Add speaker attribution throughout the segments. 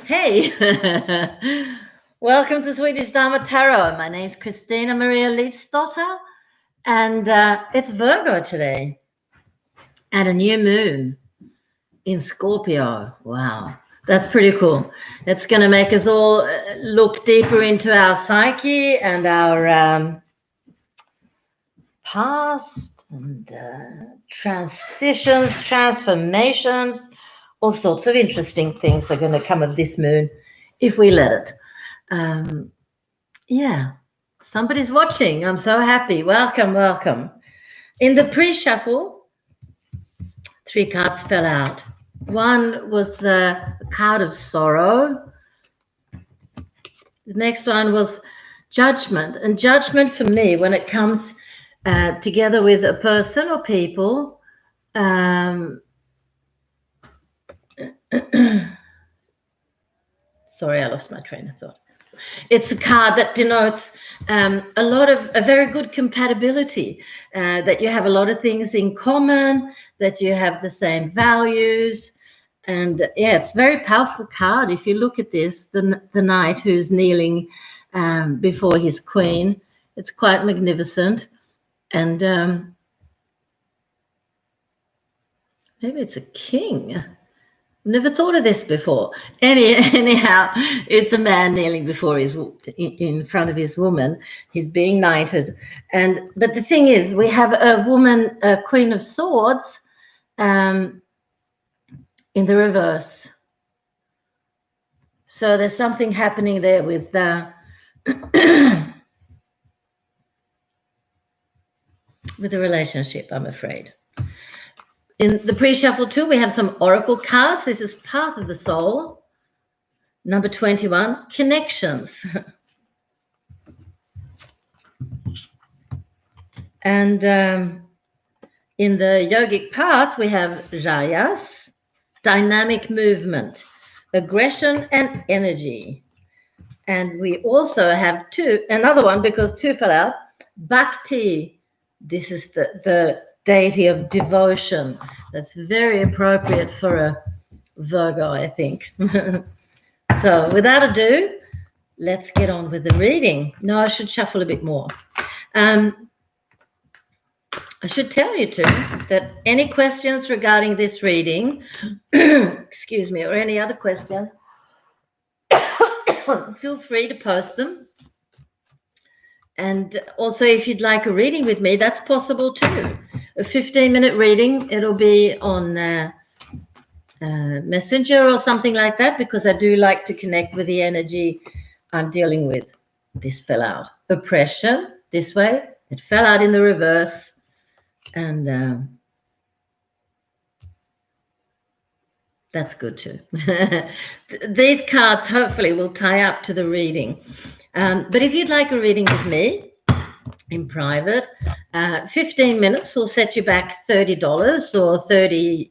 Speaker 1: Hey, welcome to Swedish Dharma Tarot. My name's Christina Maria Leafsdotter, and it's Virgo today, and a new moon in Scorpio. Wow, that's pretty cool. It's going to make us all look deeper into our psyche and our past and transitions, transformations. All sorts of interesting things are going to come of this moon if we let it. Yeah, somebody's watching. I'm so happy. Welcome, welcome. In the pre-shuffle, 3 cards fell out. One was a card of sorrow. The next one was judgment. And judgment for me, when it comes together with a person or people, sorry, I lost my train of thought. It's a card that denotes a very good compatibility, that you have a lot of things in common, that you have the same values. And yeah, it's a very powerful card. If you look at this, the knight who's kneeling before his queen, it's quite magnificent. And maybe it's a king. Never thought of this before. Anyhow, it's a man kneeling before in front of his woman. He's being knighted, but the thing is, we have a woman, a Queen of Swords, in the reverse. So there's something happening there with with the relationship, I'm afraid. In the pre-shuffle too, we have some oracle cards. This is Path of the Soul. Number 21, Connections. And in the yogic path, we have Rajas, Dynamic Movement, Aggression and Energy. And we also have another one, because 2 fell out, Bhakti. This is the deity of devotion. That's very appropriate for a Virgo, I think. So without ado, let's get on with the reading. No, I should shuffle a bit more. I should tell you too that any questions regarding this reading, excuse me, or any other questions, feel free to post them. And also, if you'd like a reading with me, that's possible too. A 15-minute reading. It'll be on Messenger or something like that, because I do like to connect with the energy I'm dealing with. This fell out. Oppression, this way. It fell out in the reverse. And that's good too. These cards hopefully will tie up to the reading. But if you'd like a reading with me in private, 15 minutes will set you back $30 or £30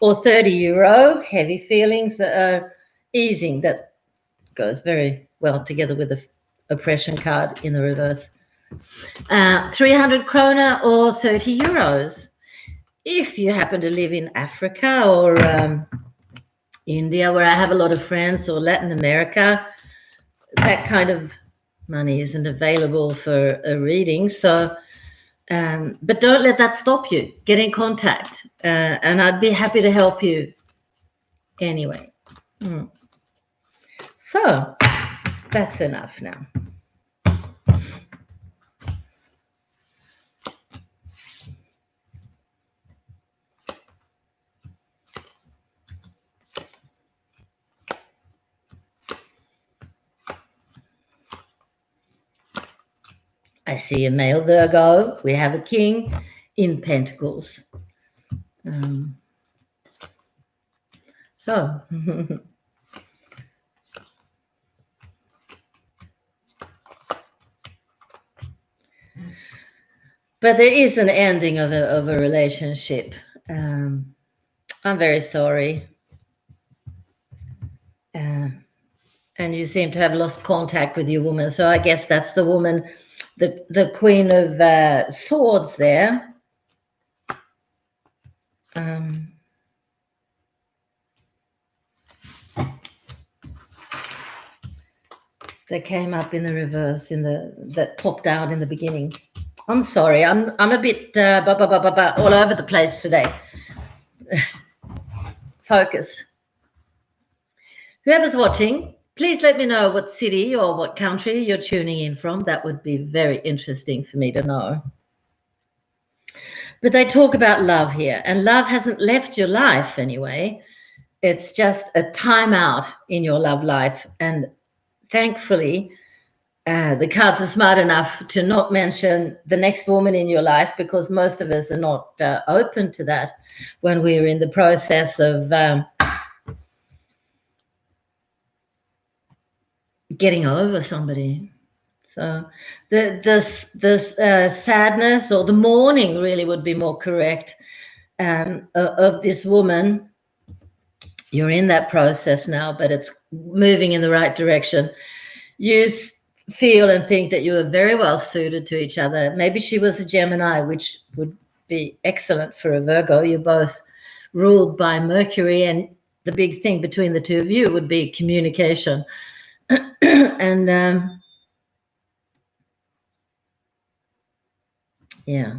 Speaker 1: or €30. Heavy feelings that are easing. That goes very well together with the oppression card in the reverse. 300 krona or €30. If you happen to live in Africa or India, where I have a lot of friends, or Latin America, that kind of money isn't available for a reading. So, but don't let that stop you. Get in contact, and I'd be happy to help you anyway. So that's enough now. I see a male Virgo. We have a king in Pentacles. So, but there is an ending of a relationship. I'm very sorry. And you seem to have lost contact with your woman. So I guess that's the woman, the Queen of Swords there. that came up in the reverse that popped out in the beginning. I'm sorry, I'm a bit all over the place today. Focus. Whoever's watching, please let me know what city or what country you're tuning in from. That would be very interesting for me to know. But they talk about love here, and love hasn't left your life anyway. It's just a time out in your love life. And thankfully, the cards are smart enough to not mention the next woman in your life, because most of us are not open to that when we're in the process of getting over somebody. So the sadness, or the mourning really would be more correct, of this woman. You're in that process now, but it's moving in the right direction. You feel and think that you are very well suited to each other. Maybe she was a Gemini, which would be excellent for a Virgo. You're both ruled by Mercury, and the big thing between the two of you would be communication. And yeah.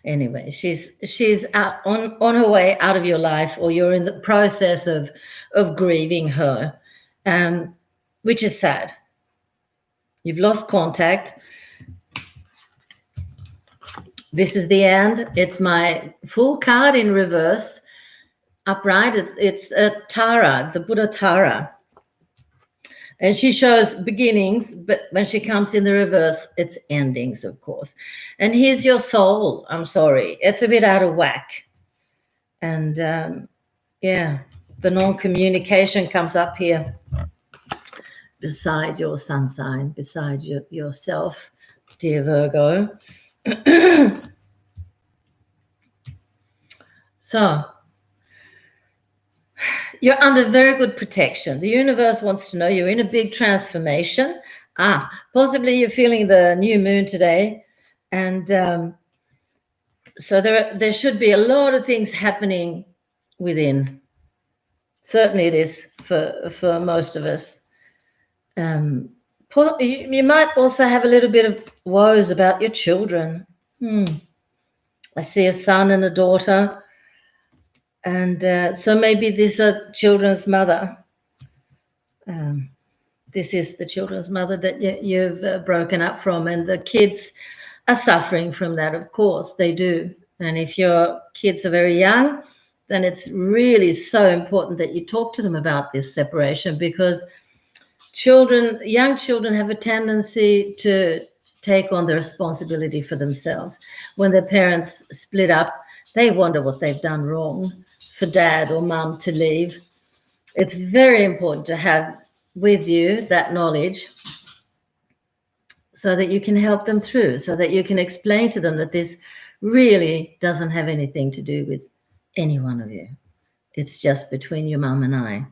Speaker 1: Anyway, she's out on her way out of your life, or you're in the process of grieving her, which is sad. You've lost contact. This is the end. It's my full card in reverse. Upright, it's Tara, the Buddha Tara. And she shows beginnings, but when she comes in the reverse, it's endings, of course. And here's your soul. I'm sorry. It's a bit out of whack. And yeah, the non-communication comes up here beside your sun sign, beside yourself, dear Virgo. So, you're under very good protection. The universe wants to know you're in a big transformation. Possibly you're feeling the new moon today. And so there should be a lot of things happening within. Certainly it is for most of us. You might also have a little bit of woes about your children. I see a son and a daughter. And so maybe this is a children's mother. This is the children's mother that you've broken up from, and the kids are suffering from that, of course, they do. And if your kids are very young, then it's really so important that you talk to them about this separation, because young children have a tendency to take on the responsibility for themselves. When their parents split up, they wonder what they've done wrong for dad or mum to leave. It's very important to have with you that knowledge, so that you can help them through, so that you can explain to them that this really doesn't have anything to do with any one of you. It's just between your mum and I.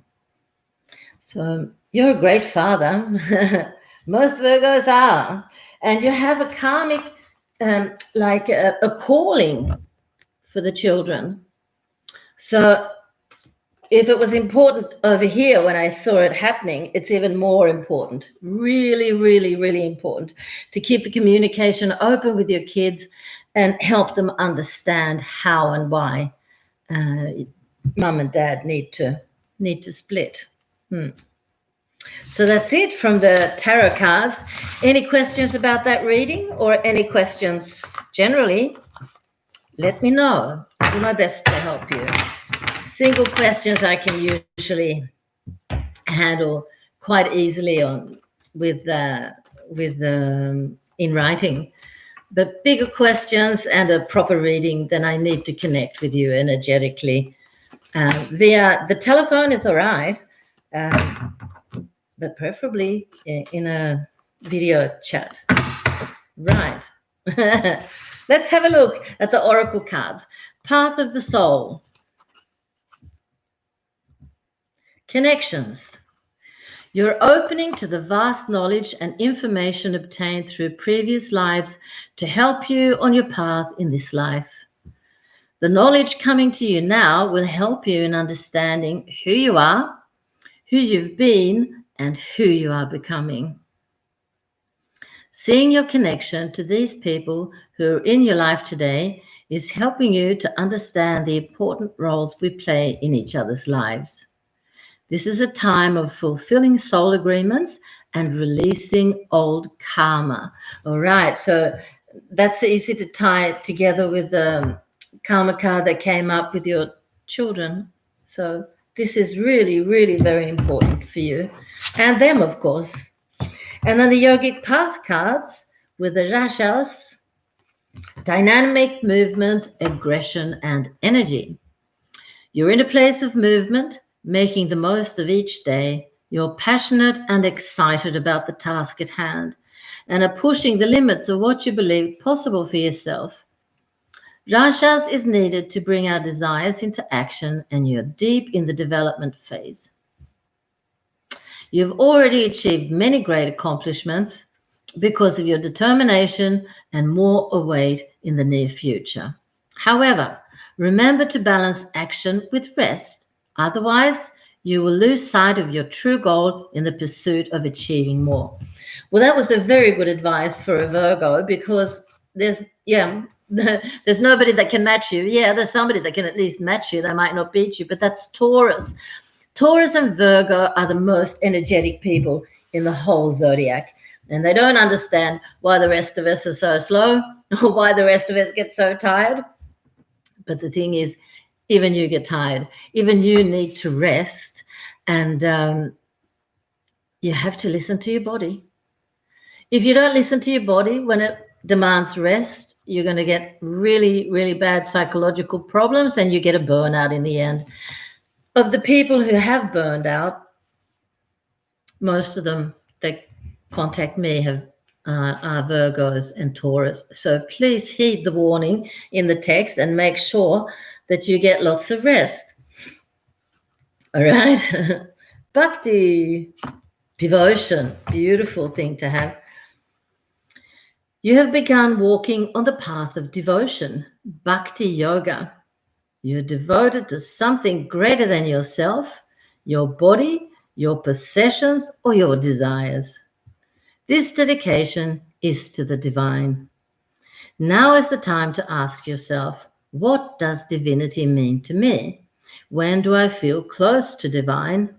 Speaker 1: So you're a great father. Most Virgos are. And you have a karmic, like a calling for the children. So if it was important over here when I saw it happening, it's even more important. Really, really, really important to keep the communication open with your kids and help them understand how and why mum and dad need to split. So that's it from the tarot cards. Any questions about that reading, or any questions generally? Let me know. I'll do my best to help you. Single questions I can usually handle quite easily in writing. But bigger questions and a proper reading, then I need to connect with you energetically. Via the telephone is all right, but preferably in a video chat. Right. Let's have a look at the oracle cards. Path of the soul. Connections. You're opening to the vast knowledge and information obtained through previous lives to help you on your path in this life. The knowledge coming to you now will help you in understanding who you are, who you've been, and who you are becoming. Seeing your connection to these people who are in your life today is helping you to understand the important roles we play in each other's lives. This is a time of fulfilling soul agreements and releasing old karma. All right, so that's easy to tie together with the karma card that came up with your children. So this is really, really very important for you and them, of course. And then the yogic path cards with the rashas, dynamic movement, aggression, and energy. You're in a place of movement, making the most of each day. You're passionate and excited about the task at hand and are pushing the limits of what you believe possible for yourself. Rashas is needed to bring our desires into action, and you're deep in the development phase. You've already achieved many great accomplishments because of your determination, and more await in the near future. However, remember to balance action with rest. Otherwise, you will lose sight of your true goal in the pursuit of achieving more. Well, that was a very good advice for a Virgo, because there's nobody that can match you. Yeah, there's somebody that can at least match you. They might not beat you, but that's Taurus. Taurus and Virgo are the most energetic people in the whole zodiac. And they don't understand why the rest of us are so slow or why the rest of us get so tired. But the thing is, even you get tired. Even you need to rest. And you have to listen to your body. If you don't listen to your body when it demands rest, you're going to get really, really bad psychological problems, and you get a burnout in the end. Of the people who have burned out, most of them that contact me are Virgos and Taurus. So please heed the warning in the text and make sure that you get lots of rest. All right. Bhakti, devotion, beautiful thing to have. You have begun walking on the path of devotion, Bhakti Yoga. You're devoted to something greater than yourself, your body, your possessions, or your desires. This dedication is to the divine. Now is the time to ask yourself, what does divinity mean to me? When do I feel close to divine?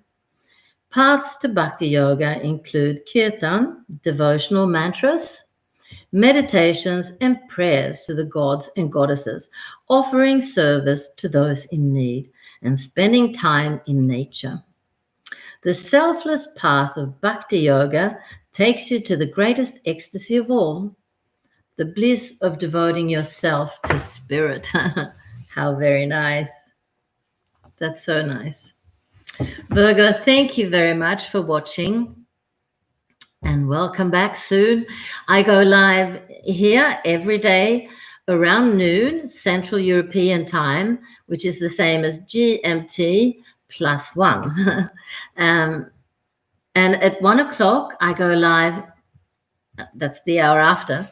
Speaker 1: Paths to Bhakti Yoga include kirtan, devotional mantras, meditations, and prayers to the gods and goddesses, offering service to those in need, and spending time in nature. The selfless path of Bhakti Yoga takes you to the greatest ecstasy of all, the bliss of devoting yourself to spirit. How very nice. That's so nice. Virgo, thank you very much for watching. And welcome back soon. I go live here every day around noon, Central European time, which is the same as GMT +1. And at 1 o'clock, I go live. That's the hour after.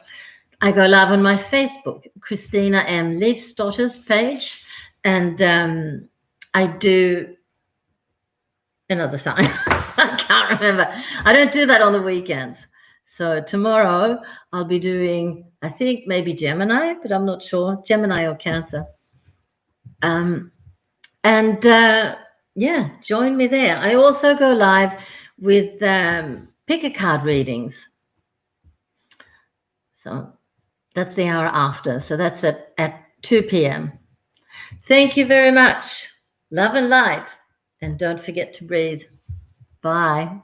Speaker 1: I go live on my Facebook, Christina M. Leafstotter's page. And I do another sign. I can't remember. I don't do that on the weekends. So tomorrow I'll be doing, I think maybe Gemini, but I'm not sure. Gemini or Cancer. Yeah, join me there. I also go live with pick a card readings. So that's the hour after. So that's at 2 p.m. Thank you very much. Love and light. And don't forget to breathe. Bye.